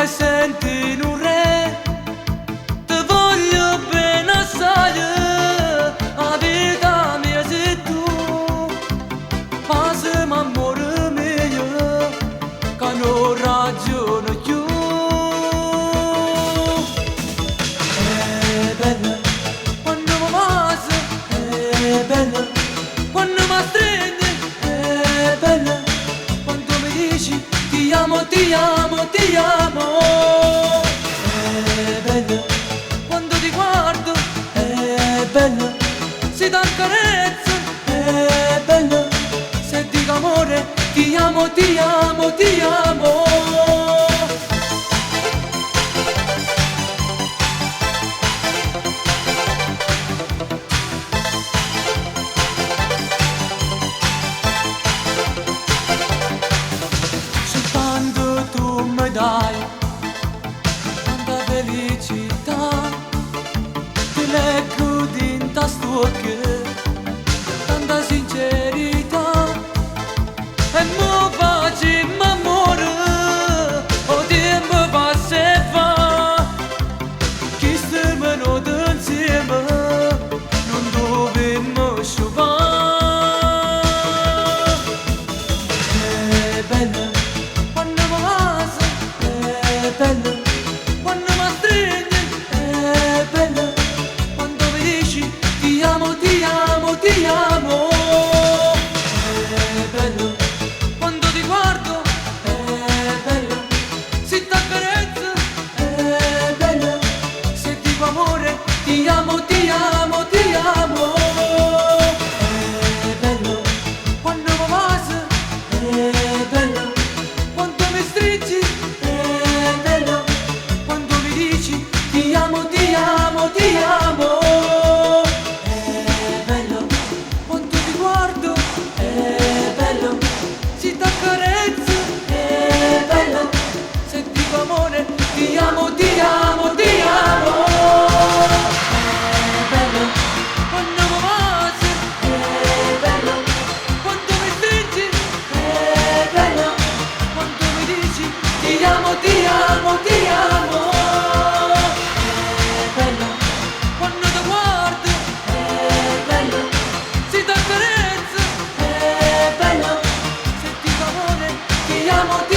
fai sentire un re, ti voglio bene assai, la vita mia sei tu, ma se m'amore mio, che non ragiono più. È bella quando mi passa, è bella quando mi stringi, è bella quando mi dici ti amo, ti amo, ti amo. È bella quando ti guardo, è bella se ti accarezzo, è bella se dico amore, ti amo, ti amo, ti amo. Soltanto tu mi dai tanta felicità, ti leggo dinta sto occhio, tanta sincerità, e mo facciamo amore, o tempo passa e va, chi stiamo noi insieme, non dobbiamo sciogliere. È bella quando mi passa, è bella quando mi stringi, è bella quando mi dici ti amo, ti amo, ti amo. È bello quando ti guardo, è bella se ti accarezzo, è bella se dico amore, ti amo, ti amo, ti amo. È bello quando mi passa, è bello quando mi stringi, è bello quando mi dici ti amo, ti amo, ti amo. È bello quando ti guardo, è bello se ti accarezzo, è bello se dico amore, ti amo, ti amo, ti amo. È bello quando mi passa, è bello quando mi stringi, è bello quando mi dici ti amo, ti amo, ti amo. È bello quando ti guardo, è bello se ti accarezzo, è bello se dico amore, ti amo, ti